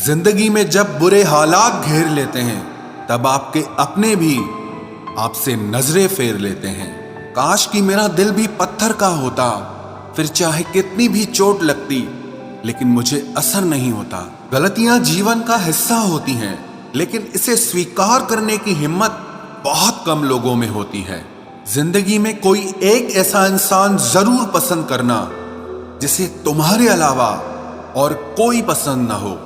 जिंदगी में जब बुरे हालात घेर लेते हैं तब आपके अपने भी आपसे नजरें फेर लेते हैं। काश कि मेरा दिल भी पत्थर का होता, फिर चाहे कितनी भी चोट लगती लेकिन मुझे असर नहीं होता। गलतियां जीवन का हिस्सा होती हैं, लेकिन इसे स्वीकार करने की हिम्मत बहुत कम लोगों में होती है। जिंदगी में कोई एक ऐसा इंसान जरूर पसंद करना जिसे तुम्हारे अलावा और कोई पसंद ना हो।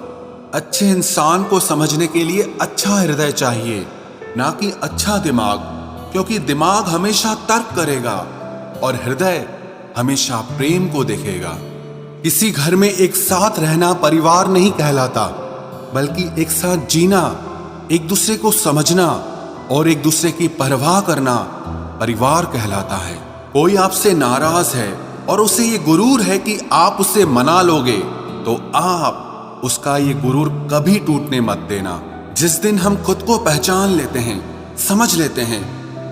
अच्छे इंसान को समझने के लिए अच्छा हृदय चाहिए, ना कि अच्छा दिमाग, क्योंकि दिमाग हमेशा तर्क करेगा और हृदय हमेशा प्रेम को देखेगा। किसी घर में एक साथ रहना परिवार नहीं कहलाता, बल्कि एक साथ जीना, एक दूसरे को समझना और एक दूसरे की परवाह करना परिवार कहलाता है। कोई आपसे नाराज है और उसे ये गुरूर है कि आप उसे मना लोगे, तो आप उसका ये गुरूर कभी टूटने मत देना। जिस दिन हम खुद को पहचान लेते हैं, समझ लेते हैं,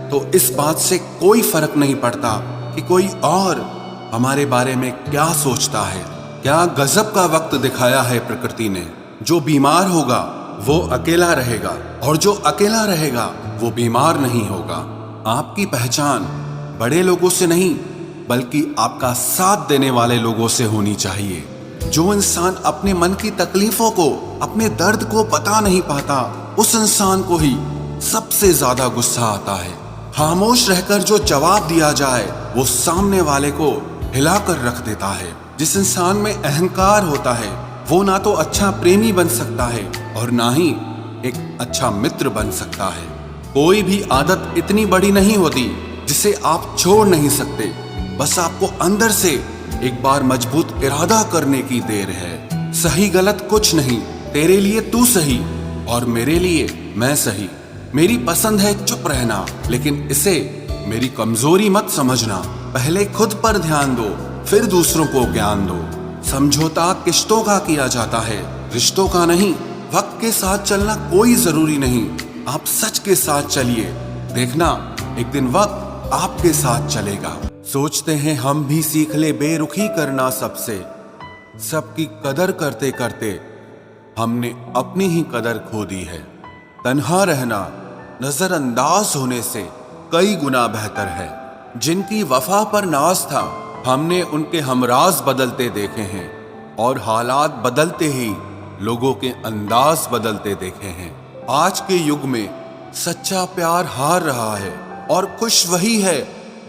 तो इस बात से कोई फर्क नहीं पड़ता कि कोई और हमारे बारे में क्या सोचता है। क्या गजब का वक्त दिखाया है प्रकृति ने। जो बीमार होगा वो अकेला रहेगा और जो अकेला रहेगा वो बीमार नहीं होगा। आपकी पहचान बड़े लोगों से नहीं, बल्कि आपका साथ देने वाले लोगों से होनी चाहिए। जो इंसान अपने मन की तकलीफों को, अपने दर्द को बता नहीं पाता, उस इंसान को ही सबसे ज्यादा गुस्सा आता है। खामोश रहकर जो जवाब दिया जाए वो सामने वाले को हिलाकर रख देता है। जिस इंसान में अहंकार होता है वो ना तो अच्छा प्रेमी बन सकता है और ना ही एक अच्छा मित्र बन सकता है। कोई भी आदत इतनी बड़ी नहीं होती जिसे आप छोड़ नहीं सकते, बस आपको अंदर से एक बार मजबूत इरादा करने की देर है। सही गलत कुछ नहीं, तेरे लिए तू सही और मेरे लिए मैं सही। मेरी पसंद है चुप रहना, लेकिन इसे मेरी कमजोरी मत समझना। पहले खुद पर ध्यान दो, फिर दूसरों को ज्ञान दो। समझौता किश्तों का किया जाता है, रिश्तों का नहीं। वक्त के साथ चलना कोई जरूरी नहीं, आप सच के साथ चलिए, देखना एक दिन वक्त आपके साथ चलेगा। सोचते हैं हम भी सीख ले बेरुखी करना सबसे, सबकी कदर करते करते हमने अपनी ही कदर खो दी है। तन्हा रहना नजरअंदाज होने से कई गुना बेहतर है। जिनकी वफा पर नाज था, हमने उनके हमराज बदलते देखे हैं और हालात बदलते ही लोगों के अंदाज बदलते देखे हैं। आज के युग में सच्चा प्यार हार रहा है और खुश वही है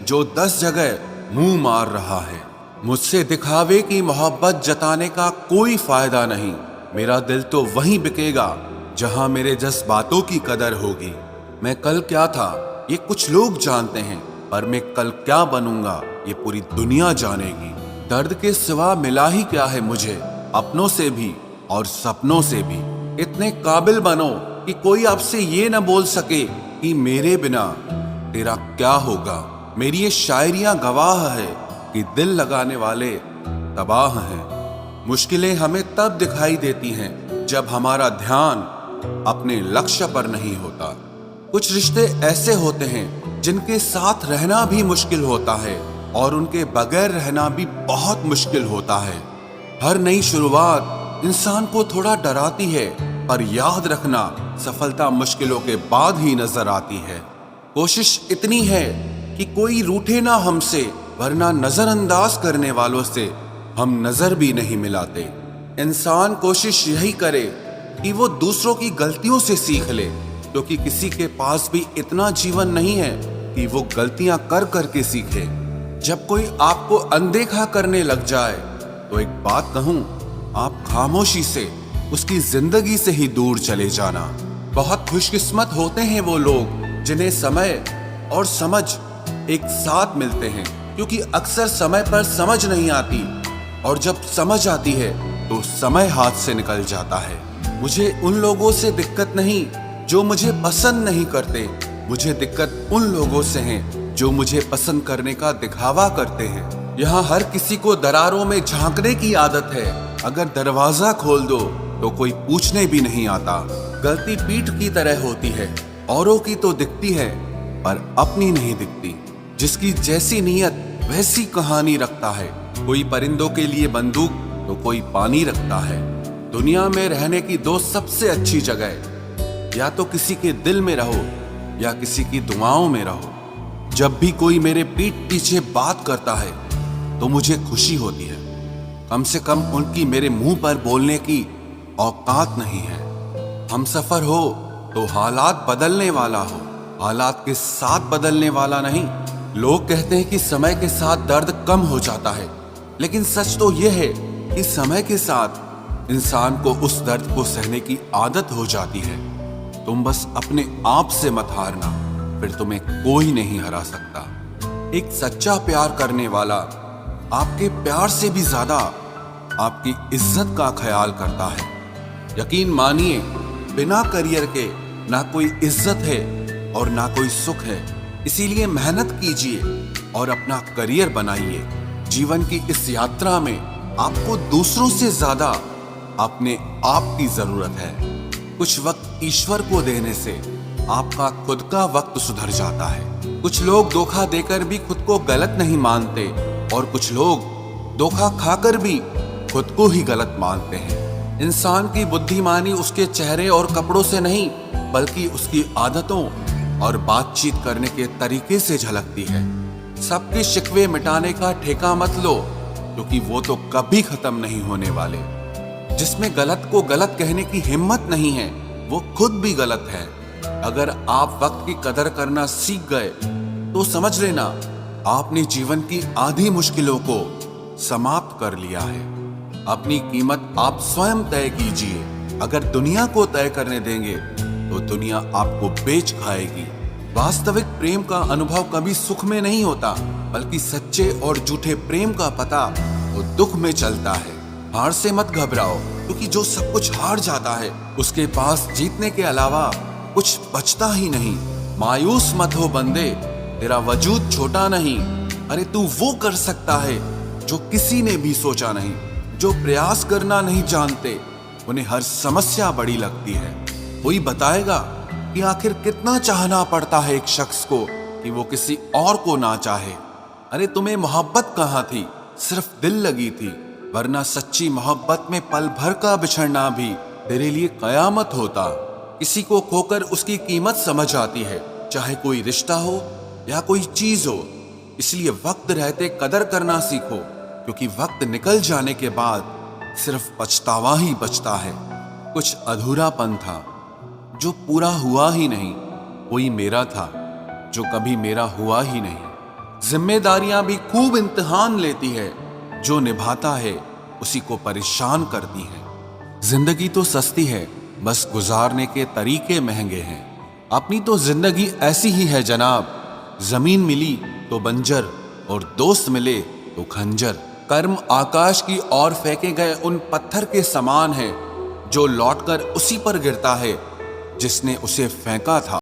जो 10 जगह मुंह मार रहा है। मुझसे दिखावे की मोहब्बत जताने का कोई फायदा नहीं। मेरा दिल तो वहीं बिकेगा जहां मेरे जज्बातों की कदर होगी। मैं कल क्या था ये कुछ लोग जानते हैं, पर मैं कल क्या बनूंगा ये पूरी दुनिया जानेगी। दर्द के सिवा मिला ही क्या है मुझे, अपनों से भी और सपनों से भी। इतने काबिल बनो कि कोई आपसे ये न बोल सके कि मेरे बिना तेरा क्या होगा। मेरी ये शायरियां गवाह है कि दिल लगाने वाले तबाह हैं। मुश्किलें हमें तब दिखाई देती हैं जब हमारा ध्यान अपने लक्ष्य पर नहीं होता। कुछ रिश्ते ऐसे होते हैं जिनके साथ रहना भी मुश्किल होता है और उनके बगैर रहना भी बहुत मुश्किल होता है। हर नई शुरुआत इंसान को थोड़ा डराती है, पर याद रखना सफलता मुश्किलों के बाद ही नजर आती है। कोशिश इतनी है कि कोई रूठे ना हमसे, वरना नजरअंदाज करने वालों से हम नजर भी नहीं मिलाते। इंसान कोशिश यही करे कि वो दूसरों की गलतियों से सीख ले, क्योंकि किसी के पास भी इतना जीवन नहीं है कि वो गलतियां कर करके सीखे। जब कोई आपको अनदेखा करने लग जाए तो एक बात कहूं, आप खामोशी से उसकी जिंदगी से ही दूर चले जाना। बहुत खुशकिस्मत होते हैं वो लोग जिन्हें समय और समझ एक साथ मिलते हैं, क्योंकि अक्सर समय पर समझ नहीं आती और जब समझ आती है तो समय हाथ से निकल जाता है। मुझे उन लोगों से दिक्कत नहीं जो मुझे पसंद नहीं करते, मुझे दिक्कत उन लोगों से है जो मुझे पसंद करने का दिखावा करते हैं। यहाँ हर किसी को दरारों में झांकने की आदत है, अगर दरवाजा खोल दो तो कोई पूछने भी नहीं आता। गलती पीठ की तरह होती है, औरों की तो दिखती है पर अपनी नहीं दिखती। जिसकी जैसी नीयत वैसी कहानी रखता है। कोई परिंदों के लिए बंदूक तो कोई पानी रखता है। दुनिया में रहने की दो सबसे अच्छी जगह, या तो किसी के दिल में रहो या किसी की दुआओं में रहो। जब भी कोई मेरे पीठ पीछे बात करता है तो मुझे खुशी होती है। कम से कम उनकी मेरे मुंह पर बोलने की औकात नहीं है। हमसफर हो तो हालात बदलने वाला हो, हालात के साथ बदलने वाला नहीं। लोग कहते हैं कि समय के साथ दर्द कम हो जाता है, लेकिन सच तो यह है कि समय के साथ इंसान को उस दर्द को सहने की आदत हो जाती है। तुम बस अपने आप से मत हारना, फिर तुम्हें कोई नहीं हरा सकता। एक सच्चा प्यार करने वाला आपके प्यार से भी ज्यादा आपकी इज्जत का ख्याल करता है। यकीन मानिए, बिना करियर के ना कोई इज्जत है और ना कोई सुख है। इसीलिए मेहनत कीजिए और अपना करियर बनाइए। जीवन की इस यात्रा में आपको दूसरों से ज्यादा अपने आप की जरूरत है। कुछ वक्त ईश्वर को देने से आपका खुद का वक्त सुधर जाता है। कुछ लोग धोखा देकर भी खुद को गलत नहीं मानते और कुछ लोग धोखा खाकर भी खुद को ही गलत मानते हैं। इंसान की बुद्धिमानी उसके चेहरे और कपड़ों से नहीं, बल्कि उसकी आदतों और बातचीत करने के तरीके से झलकती है। सबके शिकवे मिटाने का ठेका मत लो, क्योंकि वो तो कभी खत्म नहीं होने वाले। जिसमें गलत को गलत कहने की हिम्मत नहीं है, वो खुद भी गलत है। अगर आप वक्त की कदर करना सीख गए तो समझ लेना आपने जीवन की आधी मुश्किलों को समाप्त कर लिया है। अपनी कीमत आप स्वयं तय कीजिए। अगर दुनिया को तय करने देंगे तो दुनिया आपको बेच खाएगी। वास्तविक प्रेम का अनुभव कभी सुख में नहीं होता, बल्कि सच्चे और झूठे प्रेम का पता वो दुख में चलता है। हार से मत घबराओ, क्योंकि जो सब कुछ हार जाता है उसके पास जीतने के अलावा कुछ बचता ही नहीं। मायूस मत हो बंदे, तेरा वजूद छोटा नहीं। अरे तू वो कर सकता है जो किसी ने भी सोचा नहीं। जो प्रयास करना नहीं जानते उन्हें हर समस्या बड़ी लगती है। कोई बताएगा कि आखिर कितना चाहना पड़ता है एक शख्स को कि वो किसी और को ना चाहे। अरे तुम्हें मोहब्बत कहाँ थी, सिर्फ दिल लगी थी, वरना सच्ची मोहब्बत में पल भर का बिछड़ना भी तेरे लिए कयामत होता। किसी को खोकर उसकी कीमत समझ आती है, चाहे कोई रिश्ता हो या कोई चीज हो। इसलिए वक्त रहते कदर करना सीखो, क्योंकि वक्त निकल जाने के बाद सिर्फ पछतावा ही बचता है। कुछ अधूरापन था जो पूरा हुआ ही नहीं, कोई मेरा था जो कभी मेरा हुआ ही नहीं। जिम्मेदारियां भी खूब इम्तिहान लेती है, जो निभाता है उसी को परेशान करती है। जिंदगी तो सस्ती है, बस गुजारने के तरीके महंगे हैं। अपनी तो जिंदगी ऐसी ही है जनाब, जमीन मिली तो बंजर और दोस्त मिले तो खंजर। कर्म आकाश की ओर फेंके गए उन पत्थर के समान है, जो लौटकर उसी पर गिरता है जिसने उसे फेंका था।